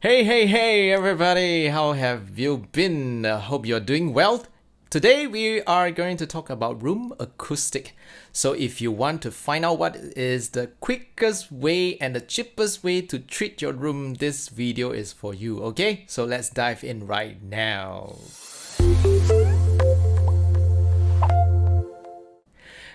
Hey, everybody! How have you been? Hope you're doing well. Today, we are going to talk about room acoustic. So, if you want to find out what is the quickest way and the cheapest way to treat your room, this video is for you, okay? So, let's dive in right now.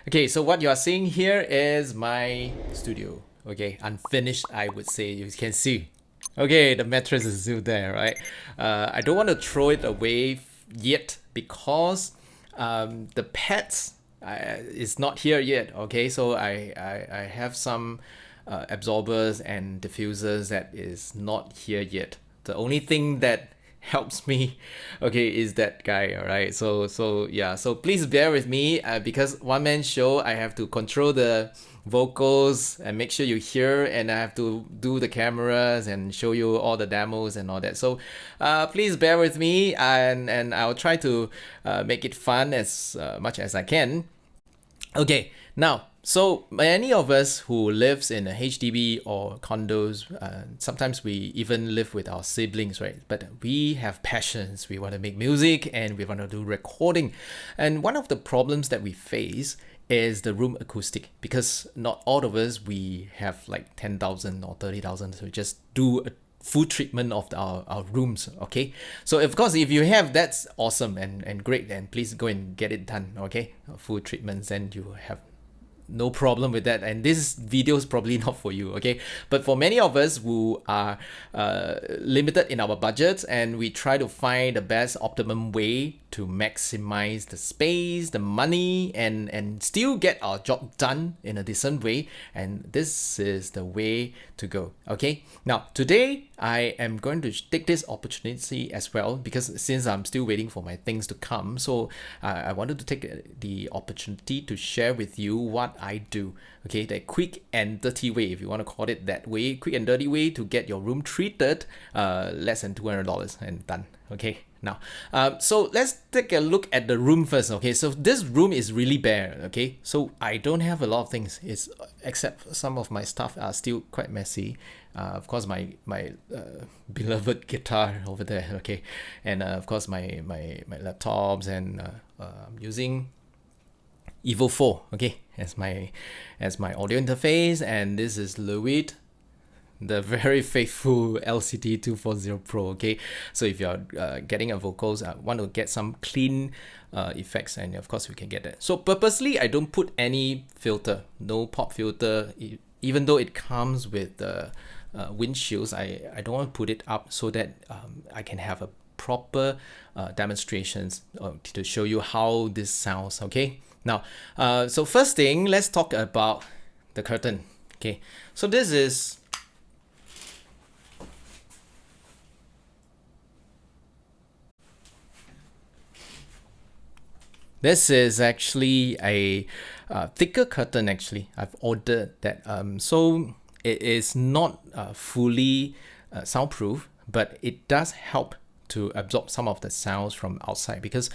Okay, so what you are seeing here is my studio. Okay, unfinished, I would say. You can see. Okay, the mattress is still there, right? I don't want to throw it away yet because the pets is not here yet. Okay, so I have some absorbers and diffusers that is not here yet. The only thing that helps me okay is that guy. All right, so yeah, so please bear with me because one man show, I have to control the vocals and make sure you hear, and I have to do the cameras and show you all the demos and all that. So please bear with me, and I'll try to make it fun as much as I can. Okay, now, so many of us who lives in a HDB or condos, sometimes we even live with our siblings, right? But we have passions. We want to make music and we want to do recording. And one of the problems that we face is the room acoustic, because not all of us, we have like 10,000 or 30,000 to just do a full treatment of our rooms. Okay, so of course, if you have, that's awesome and great, and please go and get it done. Okay, full treatments, and you have no problem with that, and this video is probably not for you. Okay, but for many of us who are limited in our budgets, and we try to find the best optimum way to maximize the space, the money, and still get our job done in a decent way, and this is the way to go. Okay, now today I am going to take this opportunity as well, because since I'm still waiting for my things to come, so I wanted to take the opportunity to share with you what I do. Okay, the quick and dirty way, if you want to call it that way, quick and dirty way to get your room treated, less than $200 and done. Okay, now, so let's take a look at the room first. Okay, so this room is really bare. Okay, so I don't have a lot of things. It's except some of my stuff are still quite messy. Of course, my beloved guitar over there. Okay, and of course my laptops, and I'm using Evo 4. Okay, as my audio interface, and this is Louis, the very faithful LCD 240 Pro. Okay, so if you're getting a vocals, I want to get some clean effects, and of course we can get that. So purposely, I don't put any filter, no pop filter, even though it comes with the windshields. I don't want to put it up so that I can have a proper demonstrations to show you how this sounds. Okay, now, so first thing, let's talk about the curtain. Okay, so this is actually a thicker curtain. Actually, I've ordered that. So it is not fully soundproof, but it does help to absorb some of the sounds from outside, because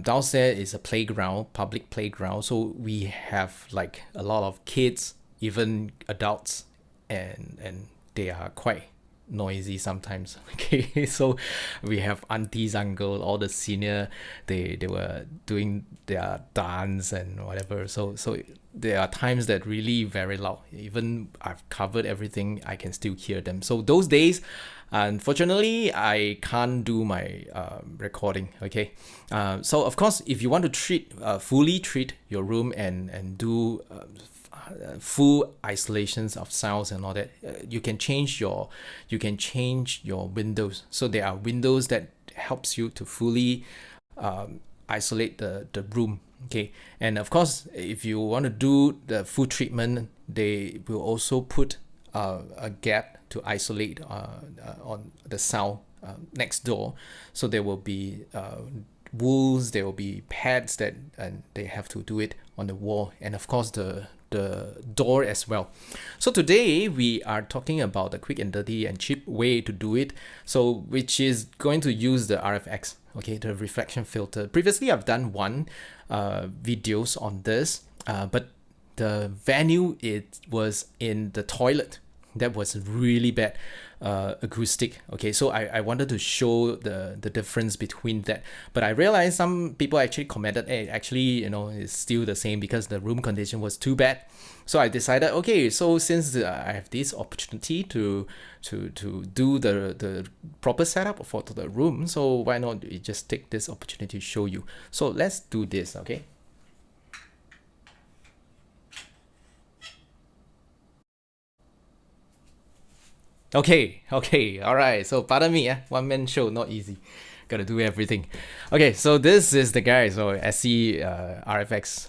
downstairs is a playground, public playground. So we have like a lot of kids, even adults, and they are quite noisy sometimes. Okay, so we have aunties, uncle, all the senior, they were doing their dance and whatever. So there are times that really very loud. Even I've covered everything, I can still hear them. So those days, unfortunately, I can't do my recording. Okay, so of course, if you want to fully treat your room and do full isolations of sounds and all that, you can change your windows. So there are windows that helps you to fully isolate the room. Okay, and of course, if you want to do the full treatment, they will also put a gap to isolate on the sound next door. So there will be wools, there will be pads that, and they have to do it on the wall, and of course the door as well. So today we are talking about the quick and dirty and cheap way to do it, so which is going to use the RFX. Okay, the reflection filter. Previously I've done one videos on this, but the venue, it was in the toilet. that was really bad acoustic. Okay, so I wanted to show the difference between that, but I realized some people actually commented, hey, actually, it's still the same because the room condition was too bad. So I decided, okay, so since I have this opportunity to do the proper setup for the room, so why not we just take this opportunity to show you. So let's do this. Okay. Okay, all right. So pardon me, one man show, not easy. Gotta do everything. Okay, so this is the guy. So SE RFX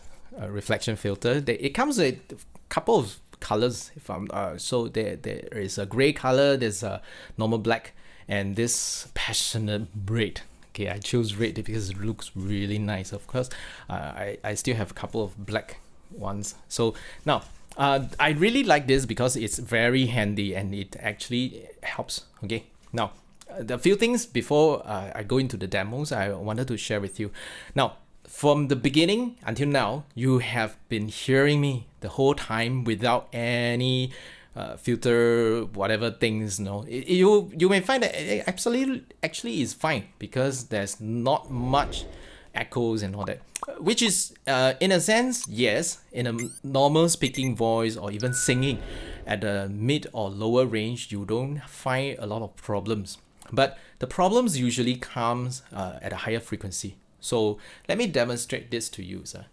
reflection filter. It comes with a couple of colors. If I'm so there is a gray color. There's a normal black, and this passionate red. Okay, I chose red because it looks really nice. Of course, I still have a couple of black ones. So now. I really like this because it's very handy and it actually helps. Okay, now the few things before I go into the demos I wanted to share with you. Now, from the beginning until now, you have been hearing me the whole time without any filter, whatever things. You may find that it absolutely actually is fine because there's not much echoes and all that, which is in a sense, yes, in a normal speaking voice or even singing at the mid or lower range, you don't find a lot of problems, but the problems usually comes at a higher frequency. So let me demonstrate this to you, sir.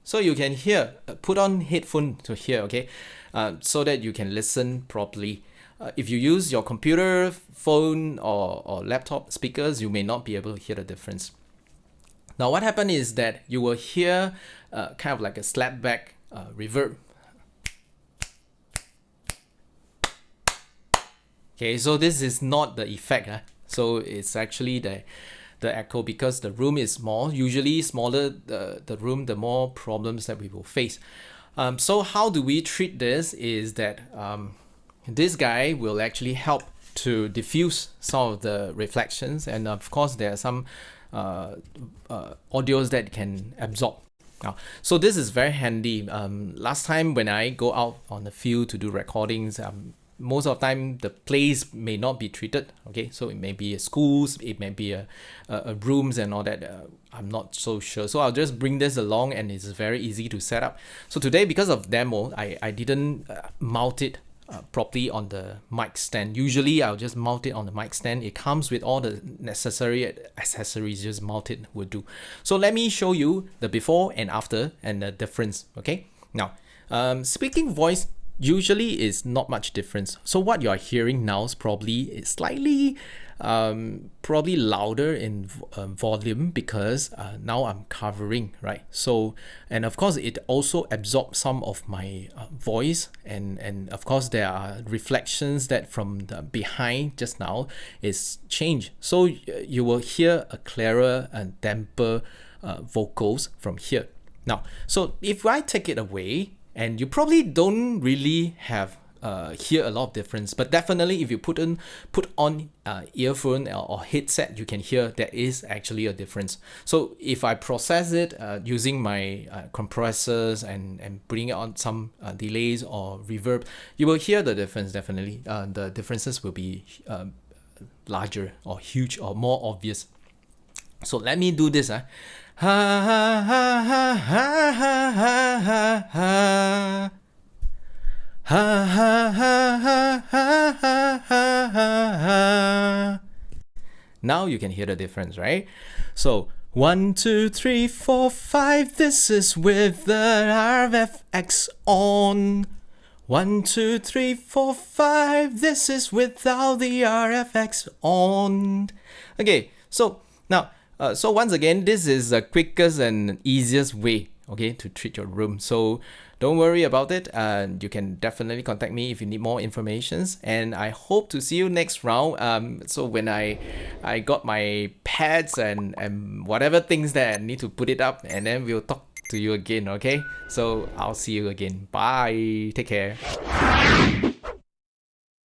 So you can hear, put on headphone to hear, okay, so that you can listen properly. If you use your computer, phone, or laptop speakers, you may not be able to hear the difference. Now, what happened is that you will hear kind of like a slapback reverb. Okay, so this is not the effect. So it's actually the echo because the room is small. Usually smaller the room, the more problems that we will face. So how do we treat this is that this guy will actually help to diffuse some of the reflections, and of course there are some audios that can absorb. Now, so this is very handy. Last time when I go out on the field to do recordings, most of the time the place may not be treated. Okay, so it may be schools, it may be rooms and all that. I'm not so sure, so I'll just bring this along, and it's very easy to set up. So today, because of demo, I didn't mount it properly on the mic stand. Usually I'll just mount it on the mic stand. It comes with all the necessary accessories, just mount it will do. So let me show you the before and after and the difference. Okay, now speaking voice usually is not much difference. So what you're hearing now is probably slightly probably louder in volume because now I'm covering, right? So, and of course it also absorbs some of my voice, and of course there are reflections that from the behind just now is changed, so you will hear a clearer and damper vocals from here. Now, so if I take it away, and you probably don't really have hear a lot of difference, but definitely if you put on earphone or headset, you can hear there is actually a difference. So if I process it using my compressors and putting it on some delays or reverb, you will hear the difference. Definitely the differences will be larger or huge or more obvious. So let me do this. Ha ha ha ha ha ha ha ha. Ha ha ha ha ha ha ha ha. Now you can hear the difference, right? So 1, 2, 3, 4, 5. This is with the RFX on. 1, 2, 3, 4, 5. This is without the RFX on. Okay, so now, so once again, this is the quickest and easiest way, okay, to treat your room. So don't worry about it, and you can definitely contact me if you need more information. And I hope to see you next round. So when I got my pads and whatever things that I need to put it up, and then we'll talk to you again. Okay, so I'll see you again. Bye. Take care.